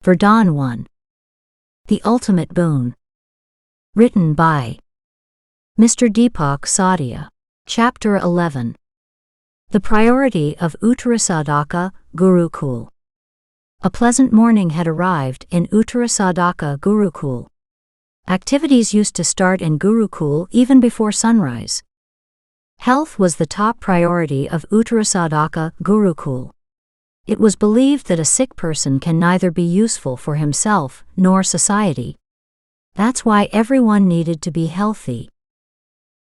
Vardaan 1. The Ultimate Boon. Written by Mr. Deepak Sadia. Chapter 11. The Priority of Uttarasadhaka Gurukul. A pleasant morning had arrived in Uttarasadhaka Gurukul. Activities used to start in Gurukul even before sunrise. Health was the top priority of Uttarasadhaka Gurukul. It was believed that a sick person can neither be useful for himself nor society. That's why everyone needed to be healthy.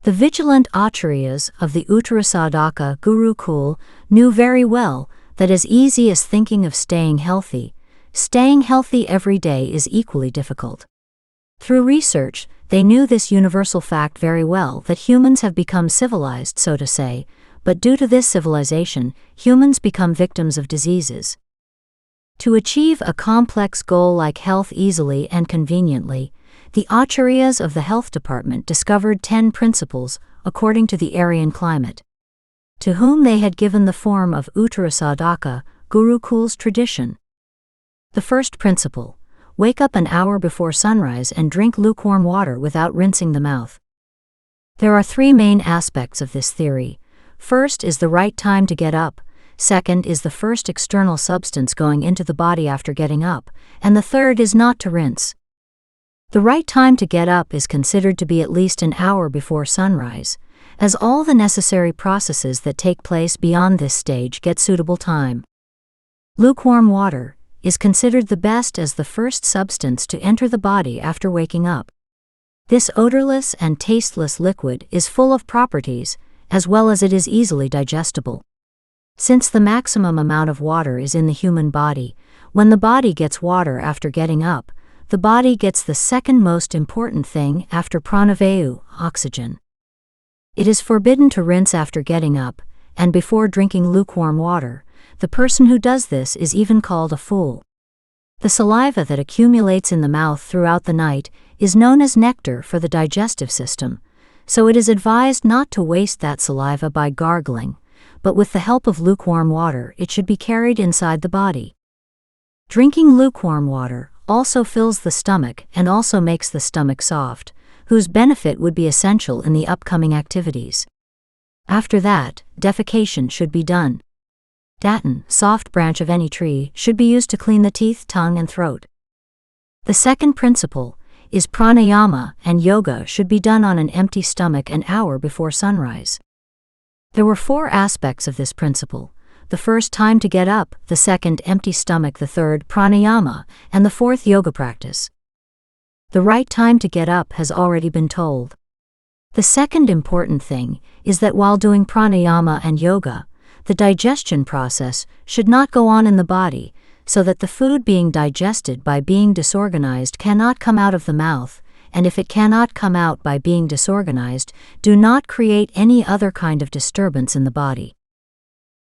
The vigilant acharyas of the Uttarasadhaka Gurukul knew very well that as easy as thinking of staying healthy every day is equally difficult. Through research, they knew this universal fact very well, that humans have become civilized, so to say, but due to this civilization, humans become victims of diseases. To achieve a complex goal like health easily and conveniently, the acharyas of the health department discovered 10 principles according to the Aryan climate, to whom they had given the form of Uttarasadhaka Gurukul's tradition. The first principle: wake up an hour before sunrise and drink lukewarm water without rinsing the mouth. There are 3 main aspects of this theory. First is the right time to get up, second is the first external substance going into the body after getting up, and the third is not to rinse. The right time to get up is considered to be at least an hour before sunrise, as all the necessary processes that take place beyond this stage get suitable time. Lukewarm water is considered the best as the first substance to enter the body after waking up. This odorless and tasteless liquid is full of properties, as well as it is easily digestible. Since the maximum amount of water is in the human body, when the body gets water after getting up, the body gets the second most important thing after pranavayu, oxygen. It is forbidden to rinse after getting up, and before drinking lukewarm water. The person who does this is even called a fool. The saliva that accumulates in the mouth throughout the night is known as nectar for the digestive system, so it is advised not to waste that saliva by gargling, but with the help of lukewarm water it should be carried inside the body. Drinking lukewarm water also fills the stomach and also makes the stomach soft, whose benefit would be essential in the upcoming activities. After that, defecation should be done. Datan, soft branch of any tree, should be used to clean the teeth, tongue, and throat. The second principle is pranayama, and yoga should be done on an empty stomach an hour before sunrise. There were 4 aspects of this principle: the first, time to get up; the second, empty stomach; the third, pranayama; and the fourth, yoga practice. The right time to get up has already been told. The second important thing is that while doing pranayama and yoga, the digestion process should not go on in the body, so that the food being digested by being disorganized cannot come out of the mouth, and if it cannot come out by being disorganized, do not create any other kind of disturbance in the body.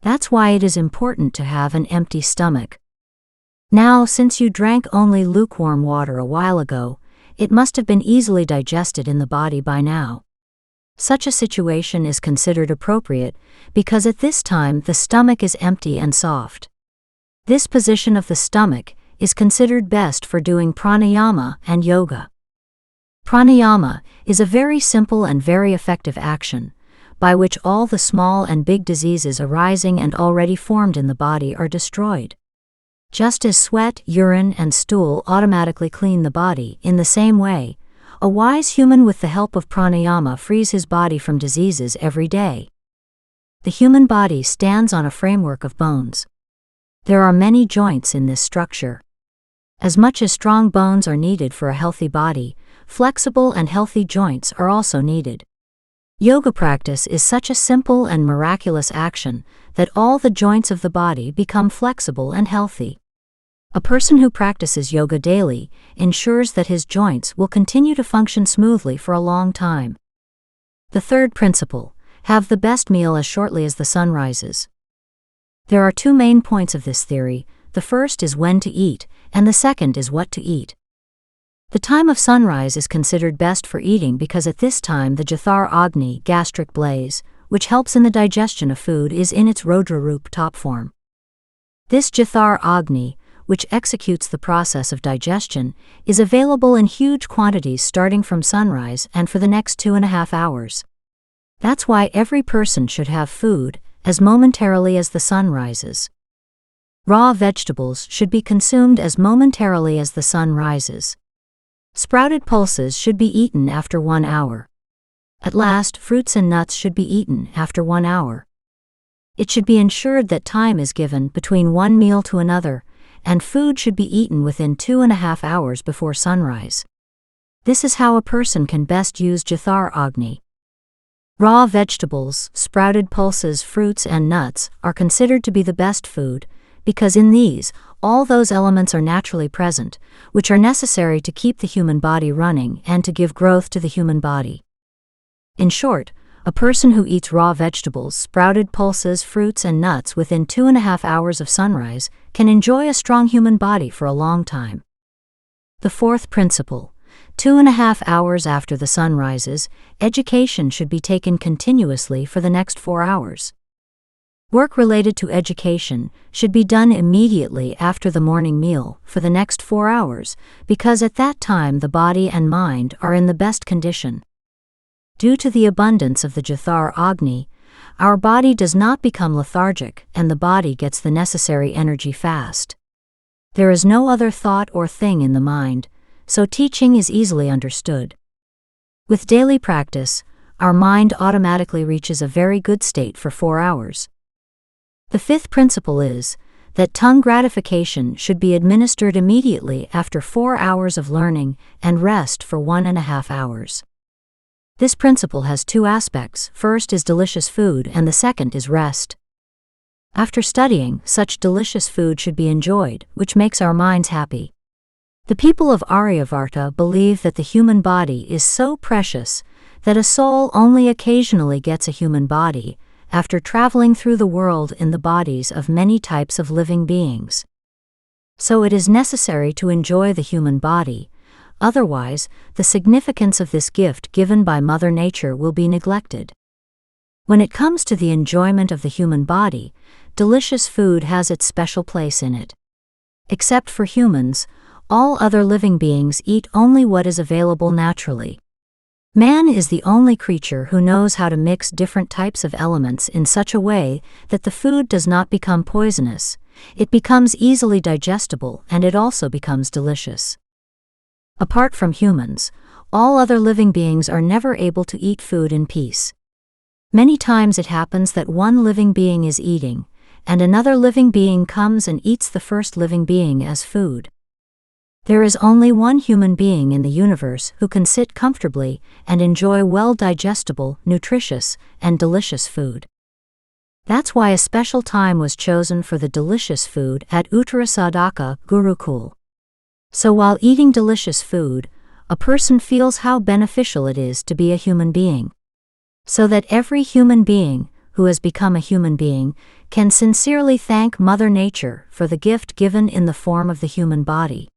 That's why it is important to have an empty stomach. Now, since you drank only lukewarm water a while ago, it must have been easily digested in the body by now. Such a situation is considered appropriate because at this time the stomach is empty and soft. This position of the stomach is considered best for doing pranayama and yoga. Pranayama is a very simple and very effective action, by which all the small and big diseases arising and already formed in the body are destroyed. Just as sweat, urine, and stool automatically clean the body, in the same way, a wise human with the help of pranayama frees his body from diseases every day. The human body stands on a framework of bones. There are many joints in this structure. As much as strong bones are needed for a healthy body, flexible and healthy joints are also needed. Yoga practice is such a simple and miraculous action that all the joints of the body become flexible and healthy. A person who practices yoga daily ensures that his joints will continue to function smoothly for a long time. The third principle: have the best meal as shortly as the sun rises. There are 2 main points of this theory. The first is when to eat, and the second is what to eat. The time of sunrise is considered best for eating because at this time the Jathar Agni, gastric blaze, which helps in the digestion of food, is in its Rodra Roop top form. This Jathar Agni, which executes the process of digestion, is available in huge quantities starting from sunrise and for the next 2.5 hours. That's why every person should have food as momentarily as the sun rises. Raw vegetables should be consumed as momentarily as the sun rises. Sprouted pulses should be eaten after 1 hour. At last, fruits and nuts should be eaten after 1 hour. It should be ensured that time is given between one meal to another, and food should be eaten within 2.5 hours before sunrise. This is how a person can best use Jathar Agni. Raw vegetables, sprouted pulses, fruits and nuts are considered to be the best food, because in these, all those elements are naturally present, which are necessary to keep the human body running and to give growth to the human body. In short, a person who eats raw vegetables, sprouted pulses, fruits and nuts within 2.5 hours of sunrise can enjoy a strong human body for a long time. The fourth principle: 2.5 hours after the sun rises, education should be taken continuously for the next 4 hours. Work related to education should be done immediately after the morning meal for the next 4 hours, because at that time the body and mind are in the best condition. Due to the abundance of the Jathar Agni, our body does not become lethargic and the body gets the necessary energy fast. There is no other thought or thing in the mind, so teaching is easily understood. With daily practice, our mind automatically reaches a very good state for 4 hours. The fifth principle is that tongue gratification should be administered immediately after 4 hours of learning and rest for 1.5 hours. This principle has two aspects. First is delicious food and the second is rest. After studying, such delicious food should be enjoyed, which makes our minds happy. The people of Aryavarta believe that the human body is so precious that a soul only occasionally gets a human body after traveling through the world in the bodies of many types of living beings. So it is necessary to enjoy the human body. Otherwise, the significance of this gift given by Mother Nature will be neglected. When it comes to the enjoyment of the human body, delicious food has its special place in it. Except for humans, all other living beings eat only what is available naturally. Man is the only creature who knows how to mix different types of elements in such a way that the food does not become poisonous, it becomes easily digestible, and it also becomes delicious. Apart from humans, all other living beings are never able to eat food in peace. Many times it happens that one living being is eating, and another living being comes and eats the first living being as food. There is only one human being in the universe who can sit comfortably and enjoy well-digestible, nutritious, and delicious food. That's why a special time was chosen for the delicious food at Uttarasadaka Gurukul. So while eating delicious food, a person feels how beneficial it is to be a human being. So that every human being who has become a human being can sincerely thank Mother Nature for the gift given in the form of the human body.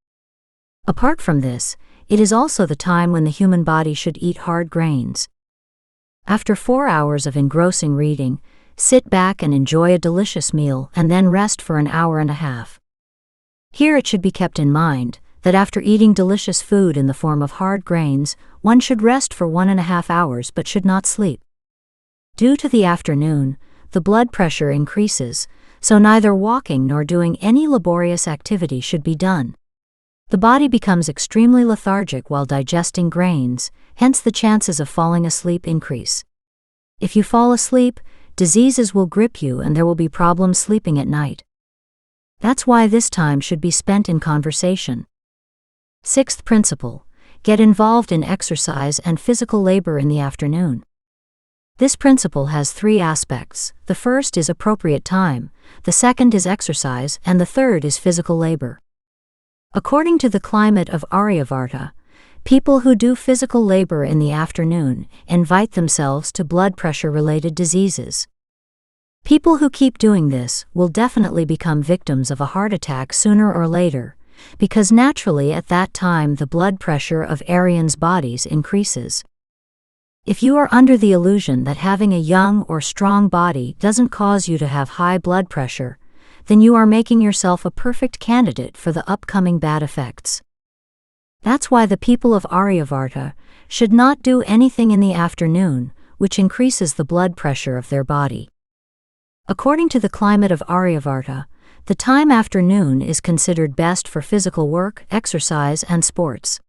Apart from this, it is also the time when the human body should eat hard grains. After 4 hours of engrossing reading, sit back and enjoy a delicious meal and then rest for 1.5 hours. Here it should be kept in mind that after eating delicious food in the form of hard grains, one should rest for 1.5 hours but should not sleep. Due to the afternoon, the blood pressure increases, so neither walking nor doing any laborious activity should be done. The body becomes extremely lethargic while digesting grains, hence the chances of falling asleep increase. If you fall asleep, diseases will grip you and there will be problems sleeping at night. That's why this time should be spent in conversation. Sixth principle: get involved in exercise and physical labor in the afternoon. This principle has 3 aspects. The first is appropriate time, the second is exercise, and the third is physical labor. According to the climate of Aryavarta, people who do physical labor in the afternoon invite themselves to blood pressure-related diseases. People who keep doing this will definitely become victims of a heart attack sooner or later, because naturally at that time the blood pressure of Aryan's bodies increases. If you are under the illusion that having a young or strong body doesn't cause you to have high blood pressure, then you are making yourself a perfect candidate for the upcoming bad effects. That's why the people of Aryavarta should not do anything in the afternoon, which increases the blood pressure of their body. According to the climate of Aryavarta, the time after noon is considered best for physical work, exercise, and sports.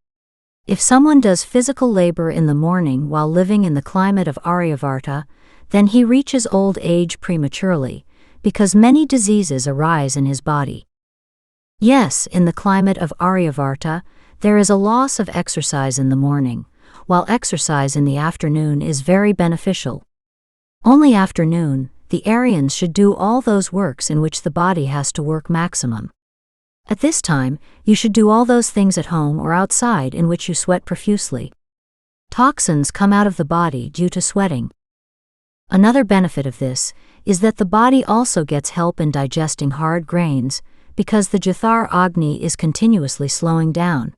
If someone does physical labor in the morning while living in the climate of Aryavarta, then he reaches old age prematurely, because many diseases arise in his body. Yes, in the climate of Aryavarta, there is a loss of exercise in the morning, while exercise in the afternoon is very beneficial. Only afternoon, the Aryans should do all those works in which the body has to work maximum. At this time, you should do all those things at home or outside in which you sweat profusely. Toxins come out of the body due to sweating. Another benefit of this is that the body also gets help in digesting hard grains, because the Jathar Agni is continuously slowing down.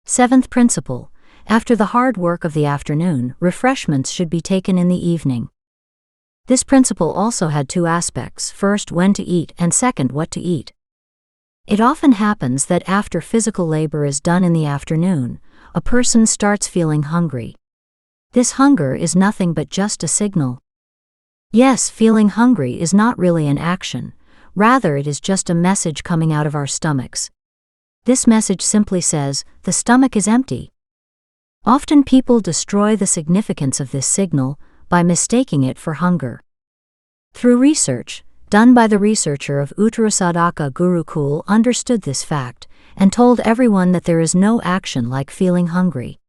Seventh principle: after the hard work of the afternoon, refreshments should be taken in the evening. This principle also had two aspects: first, when to eat, and second, what to eat. It often happens that after physical labor is done in the afternoon, a person starts feeling hungry. This hunger is nothing but just a signal. Yes, feeling hungry is not really an action, rather it is just a message coming out of our stomachs. This message simply says, the stomach is empty. Often people destroy the significance of this signal by mistaking it for hunger. Through research, done by the researcher of Uttarasadaka Gurukul, understood this fact, and told everyone that there is no action like feeling hungry.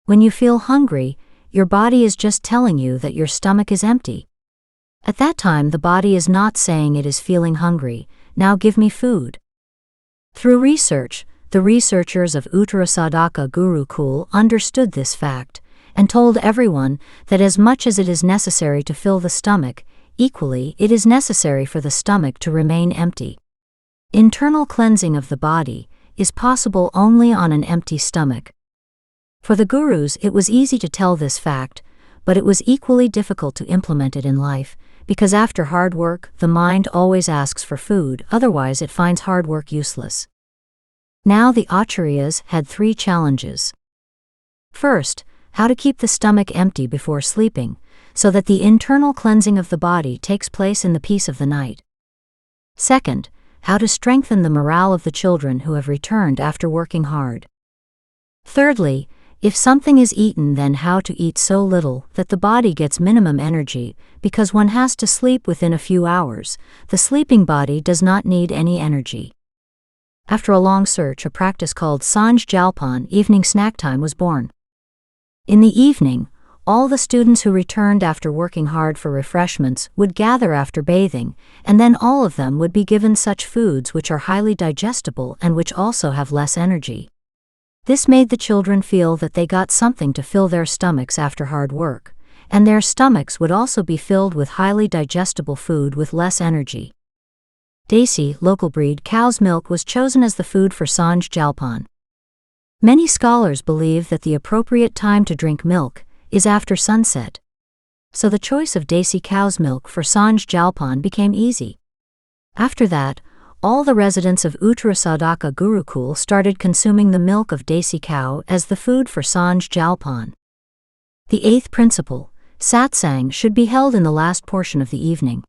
When you feel hungry, your body is just telling you that your stomach is empty. At that time the body is not saying it is feeling hungry, now give me food. Through research, the researchers of Uttarasadaka Gurukul understood this fact, and told everyone that as much as it is necessary to fill the stomach, equally it is necessary for the stomach to remain empty. Internal cleansing of the body is possible only on an empty stomach. For the gurus it was easy to tell this fact, but it was equally difficult to implement it in life, because after hard work, the mind always asks for food, otherwise it finds hard work useless. Now the acharyas had 3 challenges. First, how to keep the stomach empty before sleeping, so that the internal cleansing of the body takes place in the peace of the night. Second, how to strengthen the morale of the children who have returned after working hard. Thirdly, if something is eaten, then how to eat so little that the body gets minimum energy, because one has to sleep within a few hours. The sleeping body does not need any energy. After a long search, a practice called Sanj Jalpan, evening snack time, was born. In the evening, all the students who returned after working hard for refreshments would gather after bathing, and then all of them would be given such foods which are highly digestible and which also have less energy. This made the children feel that they got something to fill their stomachs after hard work, and their stomachs would also be filled with highly digestible food with less energy. Desi, local breed cow's milk was chosen as the food for Sanj Jalpan. Many scholars believe that the appropriate time to drink milk is after sunset. So the choice of Desi cow's milk for Sanj Jalpan became easy. After that, all the residents of Uttarasadaka Gurukul started consuming the milk of Desi cow as the food for Sanj Jalpan. The 8th principle, satsang, should be held in the last portion of the evening.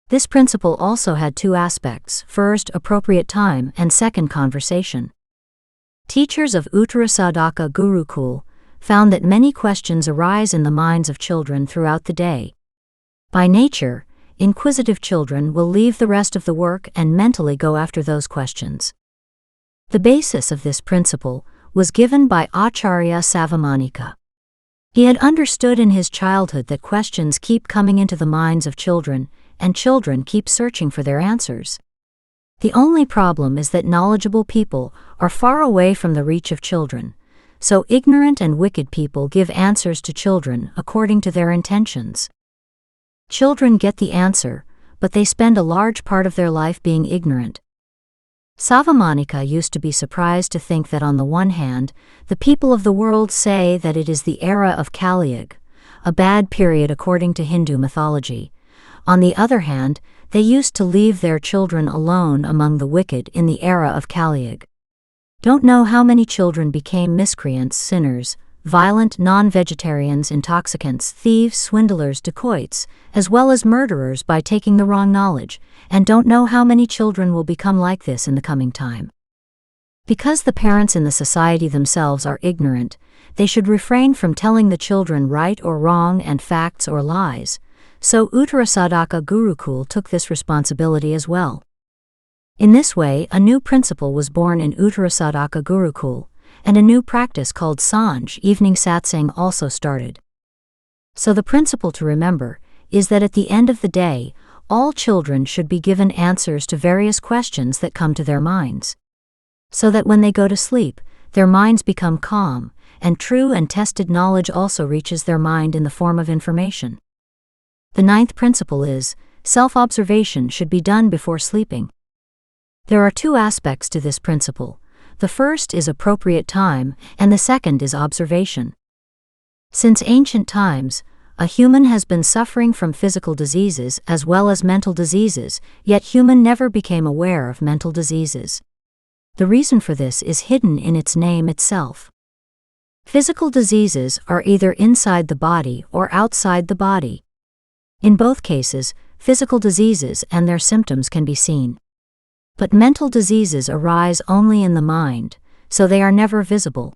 This principle also had 2 aspects: first, appropriate time, and second, conversation. Teachers of Uttarasadaka Gurukul found that many questions arise in the minds of children throughout the day. By nature, inquisitive children will leave the rest of the work and mentally go after those questions. The basis of this principle was given by Acharya Savamanika. He had understood in his childhood that questions keep coming into the minds of children, and children keep searching for their answers. The only problem is that knowledgeable people are far away from the reach of children, so ignorant and wicked people give answers to children according to their intentions. Children get the answer, but they spend a large part of their life being ignorant. Savamanika used to be surprised to think that on the one hand, the people of the world say that it is the era of Kali Yuga, a bad period according to Hindu mythology. On the other hand, they used to leave their children alone among the wicked in the era of Kali. Don't know how many children became miscreants, sinners, violent non-vegetarians, intoxicants, thieves, swindlers, dacoits, as well as murderers by taking the wrong knowledge, and don't know how many children will become like this in the coming time. Because the parents in the society themselves are ignorant, they should refrain from telling the children right or wrong and facts or lies, so Uttarasadaka Gurukul took this responsibility as well. In this way, a new principle was born in Uttarasadaka Gurukul, and a new practice called Sanj evening satsang also started. So the principle to remember is that at the end of the day, all children should be given answers to various questions that come to their minds, so that when they go to sleep, their minds become calm, and true and tested knowledge also reaches their mind in the form of information. The ninth principle is, self-observation should be done before sleeping. There are two aspects to this principle. The first is appropriate time, and the second is observation. Since ancient times, a human has been suffering from physical diseases as well as mental diseases, yet human never became aware of mental diseases. The reason for this is hidden in its name itself. Physical diseases are either inside the body or outside the body. In both cases, physical diseases and their symptoms can be seen. But mental diseases arise only in the mind, so they are never visible.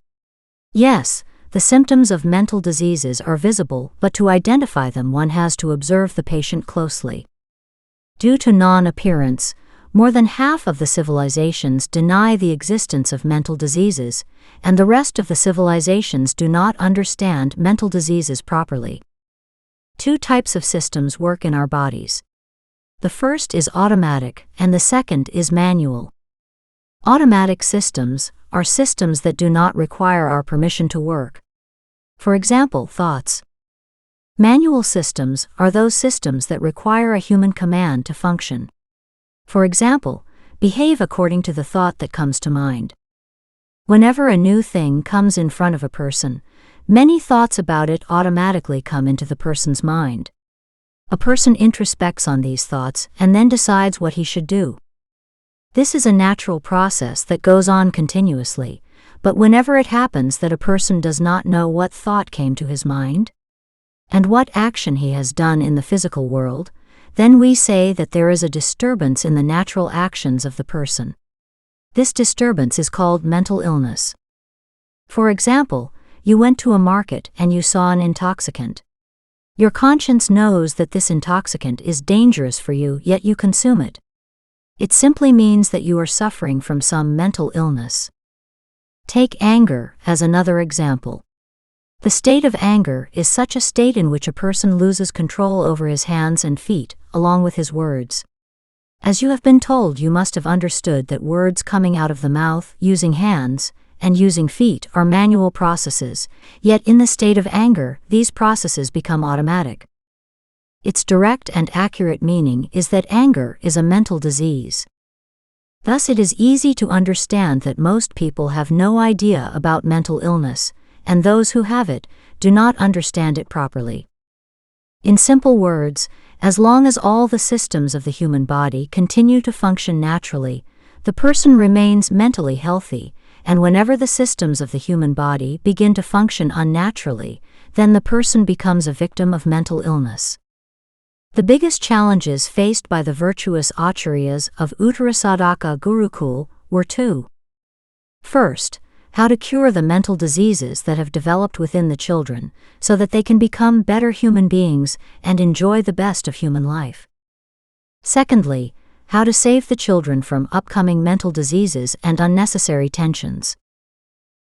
Yes, the symptoms of mental diseases are visible, but to identify them one has to observe the patient closely. Due to non-appearance, more than half of the civilizations deny the existence of mental diseases, and the rest of the civilizations do not understand mental diseases properly. Two types of systems work in our bodies. The first is automatic, and the second is manual. Automatic systems are systems that do not require our permission to work. For example, thoughts. Manual systems are those systems that require a human command to function. For example, behave according to the thought that comes to mind. Whenever a new thing comes in front of a person, many thoughts about it automatically come into the person's mind. A person introspects on these thoughts and then decides what he should do. This is a natural process that goes on continuously, but whenever it happens that a person does not know what thought came to his mind and what action he has done in the physical world, then we say that there is a disturbance in the natural actions of the person. This disturbance is called mental illness. For example, you went to a market and you saw an intoxicant. Your conscience knows that this intoxicant is dangerous for you, yet you consume it. It simply means that you are suffering from some mental illness. Take anger as another example. The state of anger is such a state in which a person loses control over his hands and feet, along with his words. As you have been told, you must have understood that words coming out of the mouth, using hands, and using feet are manual processes, yet in the state of anger, these processes become automatic. Its direct and accurate meaning is that anger is a mental disease. Thus it is easy to understand that most people have no idea about mental illness, and those who have it do not understand it properly. In simple words, as long as all the systems of the human body continue to function naturally, the person remains mentally healthy, and whenever the systems of the human body begin to function unnaturally, then the person becomes a victim of mental illness. The biggest challenges faced by the virtuous acharyas of Uttarasadaka Gurukul were two. First, how to cure the mental diseases that have developed within the children, so that they can become better human beings and enjoy the best of human life. Secondly, how to save the children from upcoming mental diseases and unnecessary tensions.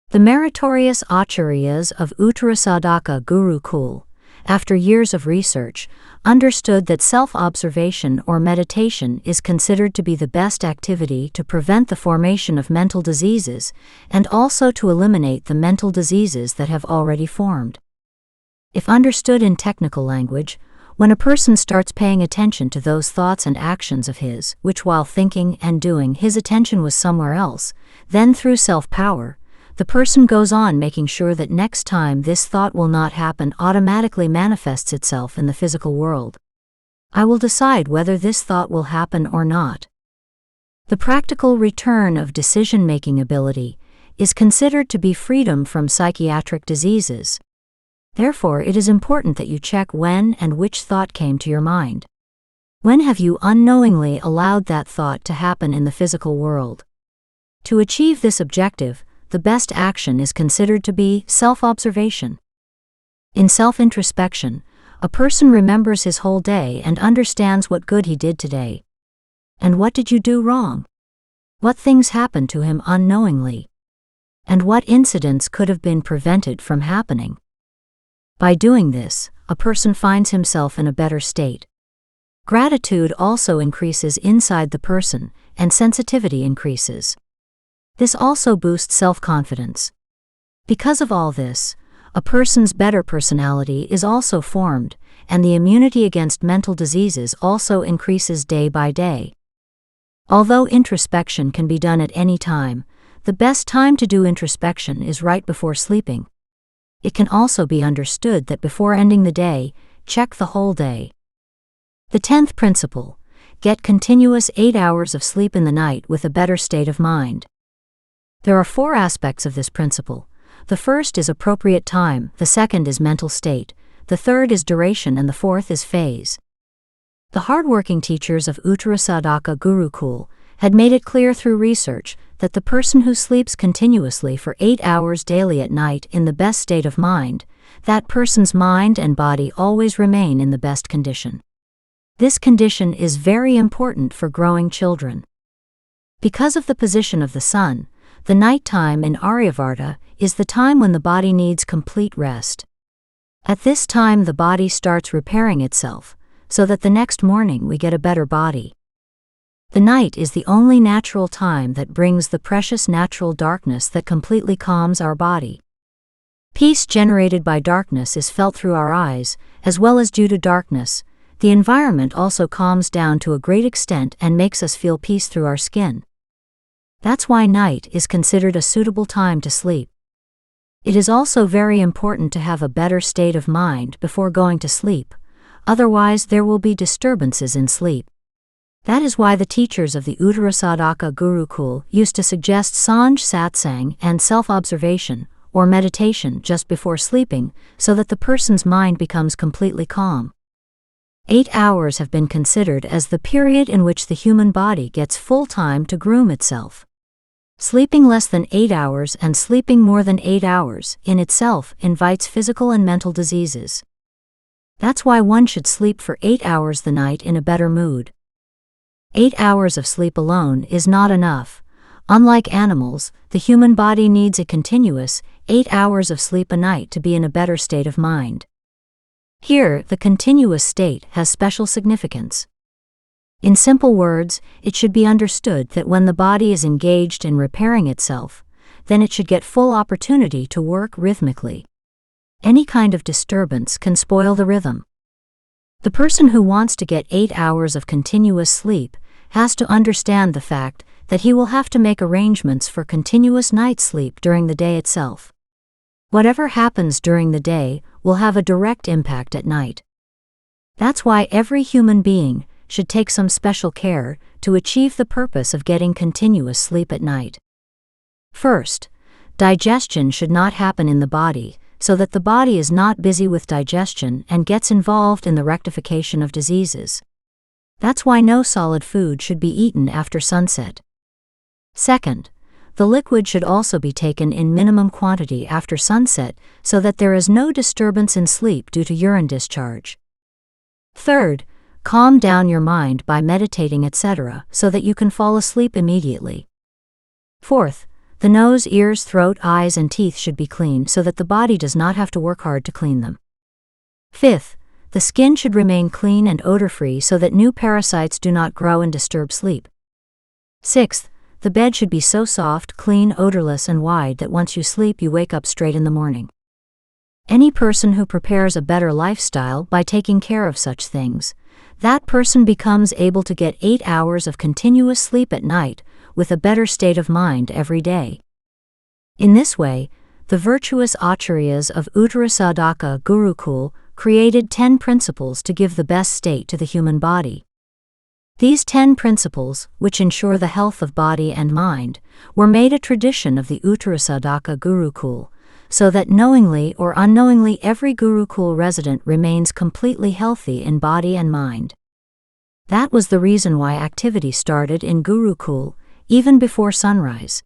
The meritorious acharyas of Uttarasadaka Gurukul, after years of research, understood that self-observation or meditation is considered to be the best activity to prevent the formation of mental diseases and also to eliminate the mental diseases that have already formed. If understood in technical language, when a person starts paying attention to those thoughts and actions of his, which while thinking and doing his attention was somewhere else, then through self-power, the person goes on making sure that next time this thought will not happen automatically manifests itself in the physical world. I will decide whether this thought will happen or not. The practical return of decision-making ability is considered to be freedom from psychiatric diseases. Therefore, it is important that you check when and which thought came to your mind. When have you unknowingly allowed that thought to happen in the physical world? To achieve this objective, the best action is considered to be self-observation. In self-introspection, a person remembers his whole day and understands what good he did today. And what did you do wrong? What things happened to him unknowingly? And what incidents could have been prevented from happening? By doing this, a person finds himself in a better state. Gratitude also increases inside the person, and sensitivity increases. This also boosts self-confidence. Because of all this, a person's better personality is also formed, and the immunity against mental diseases also increases day by day. Although introspection can be done at any time, the best time to do introspection is right before sleeping. It can also be understood that before ending the day, check the whole day. The 10th principle: get continuous 8 hours of sleep in the night with a better state of mind. There are 4 aspects of this principle. The first is appropriate time, the second is mental state, the third is duration, and the fourth is phase. The hardworking teachers of Uttarasadhaka Gurukul had made it clear through research that the person who sleeps continuously for 8 hours daily at night in the best state of mind, that person's mind and body always remain in the best condition. This condition is very important for growing children. Because of the position of the sun, the night time in Aryavata is the time when the body needs complete rest. At this time the body starts repairing itself, so that the next morning we get a better body. The night is the only natural time that brings the precious natural darkness that completely calms our body. Peace generated by darkness is felt through our eyes, as well as due to darkness. The environment also calms down to a great extent and makes us feel peace through our skin. That's why night is considered a suitable time to sleep. It is also very important to have a better state of mind before going to sleep, otherwise there will be disturbances in sleep. That is why the teachers of the Uttarasadhaka Gurukul used to suggest Sanj Satsang and self-observation, or meditation just before sleeping, so that the person's mind becomes completely calm. 8 hours have been considered as the period in which the human body gets full time to groom itself. Sleeping less than 8 hours and sleeping more than 8 hours in itself invites physical and mental diseases. That's why one should sleep for 8 hours the night in a better mood. 8 hours of sleep alone is not enough. Unlike animals, the human body needs a continuous 8 hours of sleep a night to be in a better state of mind. Here, the continuous state has special significance. In simple words, it should be understood that when the body is engaged in repairing itself, then it should get full opportunity to work rhythmically. Any kind of disturbance can spoil the rhythm. The person who wants to get 8 hours of continuous sleep has to understand the fact that he will have to make arrangements for continuous night sleep during the day itself. Whatever happens during the day will have a direct impact at night. That's why every human being should take some special care to achieve the purpose of getting continuous sleep at night. First, digestion should not happen in the body, so that the body is not busy with digestion and gets involved in the rectification of diseases. That's why no solid food should be eaten after sunset. Second, the liquid should also be taken in minimum quantity after sunset so that there is no disturbance in sleep due to urine discharge. Third, calm down your mind by meditating, etc., so that you can fall asleep immediately. Fourth, the nose, ears, throat, eyes, and teeth should be clean so that the body does not have to work hard to clean them. Fifth, the skin should remain clean and odor-free so that new parasites do not grow and disturb sleep. Sixth, the bed should be so soft, clean, odorless, and wide that once you sleep you wake up straight in the morning. Any person who prepares a better lifestyle by taking care of such things, that person becomes able to get 8 hours of continuous sleep at night with a better state of mind every day. In this way, the virtuous acharyas of Uttarasadhaka Gurukul created 10 principles to give the best state to the human body. These 10 principles, which ensure the health of body and mind, were made a tradition of the Uttarasadhaka Gurukul, so that knowingly or unknowingly every Gurukul resident remains completely healthy in body and mind. That was the reason why activity started in Gurukul, even before sunrise.